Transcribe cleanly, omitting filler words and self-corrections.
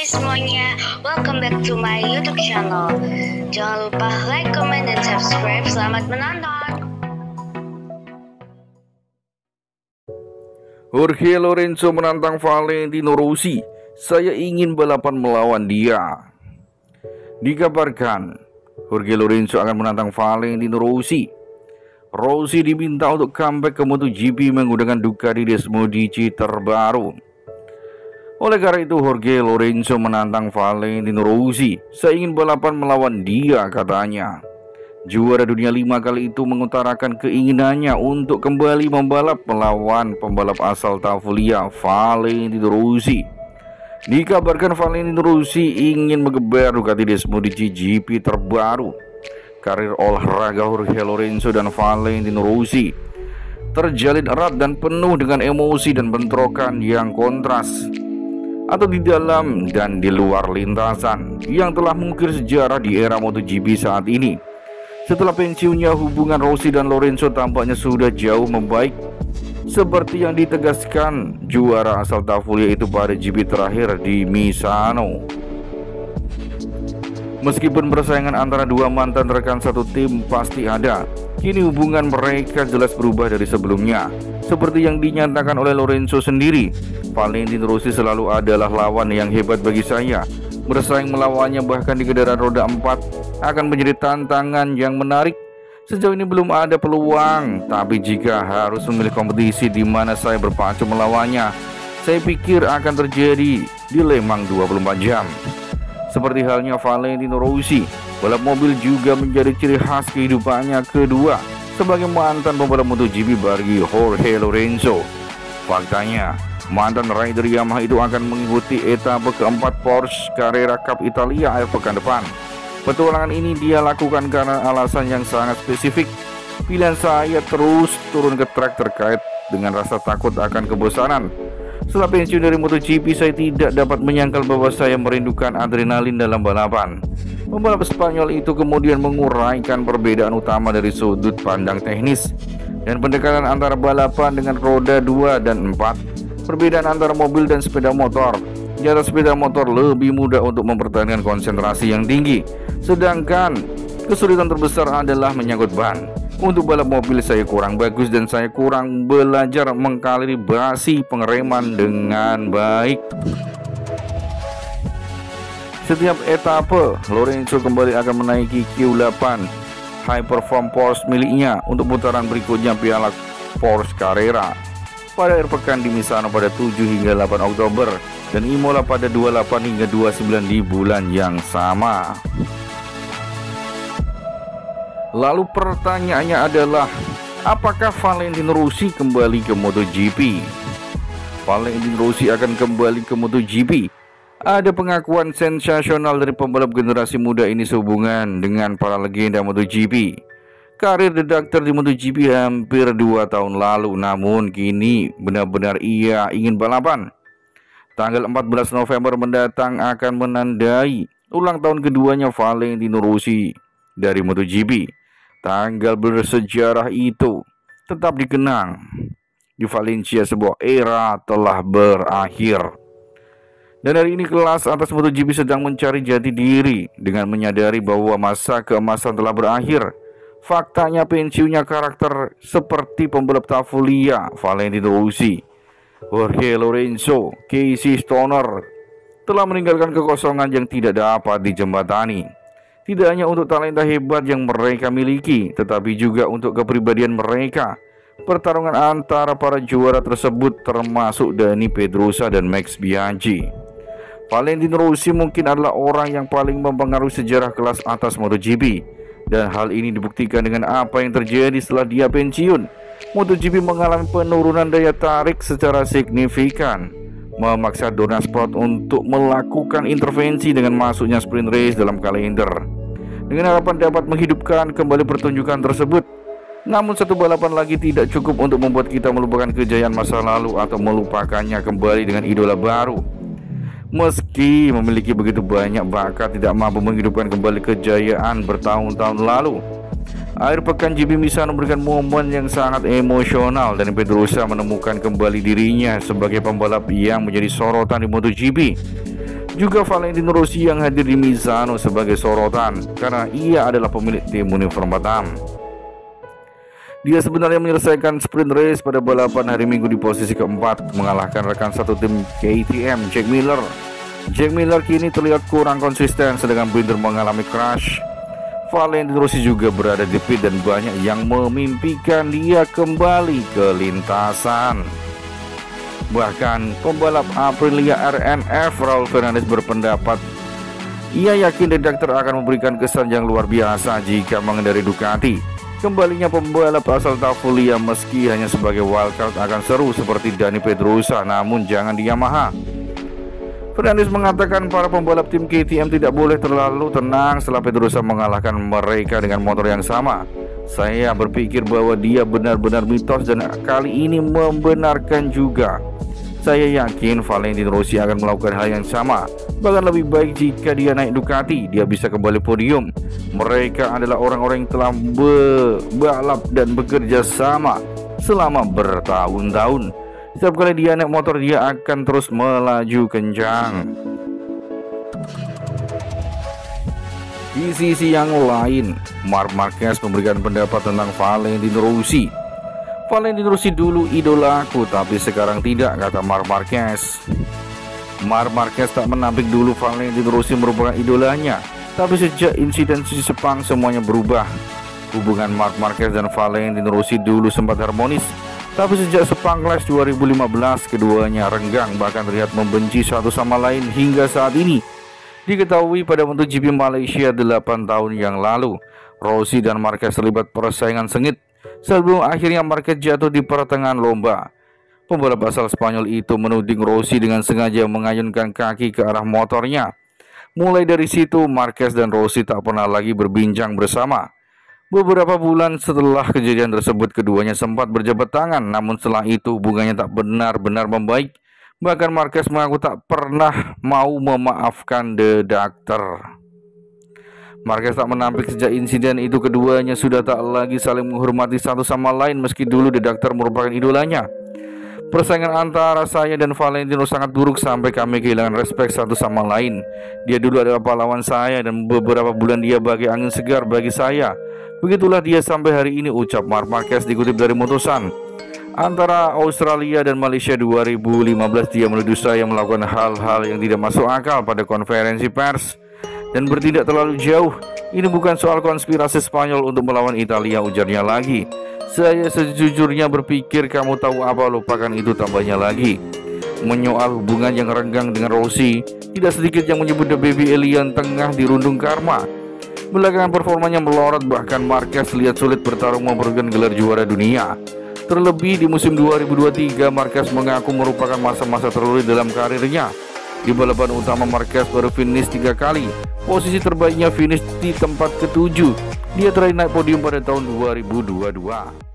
Hai semuanya, welcome back to my YouTube channel. Jangan lupa like, comment, dan subscribe. Selamat menonton. Jorge Lorenzo menantang Valentino Rossi. Saya ingin balapan melawan dia. Dikabarkan Jorge Lorenzo akan menantang Valentino Rossi. Rossi diminta untuk comeback ke MotoGP menggunakan Ducati Desmo DC terbaru. Oleh karena itu Jorge Lorenzo menantang Valentino Rossi. Saya ingin balapan melawan dia, katanya. Juara dunia 5 kali itu mengutarakan keinginannya untuk kembali membalap melawan pembalap asal Tavullia, Valentino Rossi. Dikabarkan Valentino Rossi ingin mengeber Ducati Desmo DC GP terbaru. Karir olahraga Jorge Lorenzo dan Valentino Rossi terjalin erat dan penuh dengan emosi dan bentrokan yang kontras, atau di dalam dan di luar lintasan, yang telah mengukir sejarah di era MotoGP saat ini. Setelah pensiunnya, hubungan Rossi dan Lorenzo tampaknya sudah jauh membaik, seperti yang ditegaskan juara asal Tavullia itu pada GP terakhir di Misano. Meskipun persaingan antara dua mantan rekan satu tim pasti ada, kini hubungan mereka jelas berubah dari sebelumnya. Seperti yang dinyatakan oleh Lorenzo sendiri, Valentino Rossi selalu adalah lawan yang hebat bagi saya. Bersaing melawannya bahkan di kendaraan roda 4 akan menjadi tantangan yang menarik. Sejauh ini belum ada peluang, tapi jika harus memilih kompetisi di mana saya berpacu melawannya, saya pikir akan terjadi di Lemang 24 jam. Seperti halnya Valentino Rossi, balap mobil juga menjadi ciri khas kehidupannya kedua sebagai mantan pembalap MotoGP bagi Jorge Lorenzo. Faktanya, mantan rider Yamaha itu akan mengikuti etape keempat Porsche Carrera Cup Italia akhir pekan depan. Petualangan ini dia lakukan karena alasan yang sangat spesifik. Pilihan saya terus turun ke trek terkait dengan rasa takut akan kebosanan. Setelah pensiun dari MotoGP, saya tidak dapat menyangkal bahwa saya merindukan adrenalin dalam balapan. Pembalap Spanyol itu kemudian menguraikan perbedaan utama dari sudut pandang teknis dan pendekatan antara balapan dengan roda 2 dan 4. Perbedaan antara mobil dan sepeda motor. Di atas sepeda motor lebih mudah untuk mempertahankan konsentrasi yang tinggi, sedangkan kesulitan terbesar adalah menyangkut ban. Untuk balap mobil saya kurang bagus dan saya kurang belajar mengkalibrasi pengereman dengan baik. Setiap etape, Lorenzo kembali akan menaiki Q8 High Perform Porsche miliknya untuk putaran berikutnya Piala Porsche Carrera pada akhir pekan di Misano pada 7 hingga 8 Oktober dan Imola pada 28 hingga 29 di bulan yang sama. Lalu pertanyaannya adalah, apakah Valentino Rossi kembali ke MotoGP? Valentino Rossi akan kembali ke MotoGP. Ada pengakuan sensasional dari pembalap generasi muda ini sehubungan dengan para legenda MotoGP. Karir The Doctor di MotoGP hampir 2 tahun lalu, namun kini benar-benar ia ingin balapan. Tanggal 14 November mendatang akan menandai ulang tahun keduanya Valentino Rossi dari MotoGP. Tanggal bersejarah itu tetap dikenang. Di Valencia sebuah era telah berakhir. Dan hari ini kelas atas MotoGP sedang mencari jati diri dengan menyadari bahwa masa keemasan telah berakhir. Faktanya pensiunnya karakter seperti pembalap Tavullia, Valentino Rossi, Jorge Lorenzo, Casey Stoner telah meninggalkan kekosongan yang tidak dapat dijembatani. Tidak hanya untuk talenta hebat yang mereka miliki, tetapi juga untuk kepribadian mereka. Pertarungan antara para juara tersebut termasuk Dani Pedrosa dan Max Biaggi. Valentino Rossi mungkin adalah orang yang paling mempengaruhi sejarah kelas atas MotoGP, dan hal ini dibuktikan dengan apa yang terjadi setelah dia pensiun. MotoGP mengalami penurunan daya tarik secara signifikan, memaksa Dorna Sport untuk melakukan intervensi dengan masuknya sprint race dalam kalender, dengan harapan dapat menghidupkan kembali pertunjukan tersebut. Namun satu balapan lagi tidak cukup untuk membuat kita melupakan kejayaan masa lalu atau melupakannya kembali dengan idola baru. Meski memiliki begitu banyak bakat, tidak mampu menghidupkan kembali kejayaan bertahun-tahun lalu. Akhir pekan GP Misano memberikan momen yang sangat emosional dan Pedrosa menemukan kembali dirinya sebagai pembalap yang menjadi sorotan di MotoGP. Juga Valentino Rossi yang hadir di Misano sebagai sorotan karena ia adalah pemilik tim uniform Batam. Dia sebenarnya menyelesaikan sprint race pada balapan hari Minggu di posisi keempat, mengalahkan rekan satu tim KTM, Jack Miller. Jack Miller kini terlihat kurang konsisten, sedangkan Binder mengalami crash. Valentino Rossi juga berada di pit dan banyak yang memimpikan dia kembali ke lintasan. Bahkan pembalap Aprilia RNF Raul Fernandez berpendapat ia yakin redaktor akan memberikan kesan yang luar biasa jika mengendarai Ducati. Kembalinya pembalap asal Tavulia meski hanya sebagai wildcard akan seru seperti Dani Pedrosa, namun jangan di Yamaha. Fernandez mengatakan para pembalap tim KTM tidak boleh terlalu tenang setelah Pedrosa mengalahkan mereka dengan motor yang sama. Saya berpikir bahwa dia benar-benar mitos dan kali ini membenarkan juga. Saya yakin Valentino Rossi akan melakukan hal yang sama. Bahkan lebih baik jika dia naik Ducati, dia bisa kembali podium. Mereka adalah orang-orang yang telah berbalap dan bekerja sama selama bertahun-tahun. Setiap kali dia naik motor, dia akan terus melaju kencang. Di sisi yang lain, Marc Marquez memberikan pendapat tentang Valentino Rossi. Valentino Rossi dulu idolaku, tapi sekarang tidak, kata Marc Marquez. Marc Marquez tak menampik dulu Valentino Rossi merupakan idolanya, tapi sejak insiden di Sepang semuanya berubah. Hubungan Marc Marquez dan Valentino Rossi dulu sempat harmonis, tapi sejak Sepang Clash 2015 keduanya renggang, bahkan terlihat membenci satu sama lain hingga saat ini. Diketahui pada MotoGP Malaysia 8 tahun yang lalu, Rossi dan Marquez terlibat persaingan sengit sebelum akhirnya Marquez jatuh di pertengahan lomba. Pembalap asal Spanyol itu menuding Rossi dengan sengaja mengayunkan kaki ke arah motornya. Mulai dari situ Marquez dan Rossi tak pernah lagi berbincang bersama. Beberapa bulan setelah kejadian tersebut keduanya sempat berjabat tangan, namun setelah itu hubungannya tak benar-benar membaik. Bahkan Marquez mengaku tak pernah mau memaafkan The Doctor. Marquez tak menampik sejak insiden itu keduanya sudah tak lagi saling menghormati satu sama lain meski dulu The Doctor merupakan idolanya. Persaingan antara saya dan Valentino sangat buruk sampai kami kehilangan respek satu sama lain. Dia dulu adalah pahlawan saya dan beberapa bulan dia bagai angin segar bagi saya. Begitulah dia sampai hari ini, ucap Marc Marquez dikutip dari Motosan. Antara Australia dan Malaysia 2015 dia menuduh saya melakukan hal-hal yang tidak masuk akal pada konferensi pers dan bertindak terlalu jauh. Ini bukan soal konspirasi Spanyol untuk melawan Italia, ujarnya lagi. Saya sejujurnya berpikir kamu tahu apa, lupakan itu, tambahnya lagi. Menyoal hubungan yang renggang dengan Rossi, tidak sedikit yang menyebut The Baby Alien tengah dirundung karma. Belakangan performanya melorot, bahkan Marquez terlihat sulit bertarung memperebutkan gelar juara dunia. Terlebih di musim 2023, Marquez mengaku merupakan masa-masa tersulit dalam karirnya. Di balapan utama Marquez baru finish 3 kali. Posisi terbaiknya finish di tempat ke-7. Dia terakhir naik podium pada tahun 2022.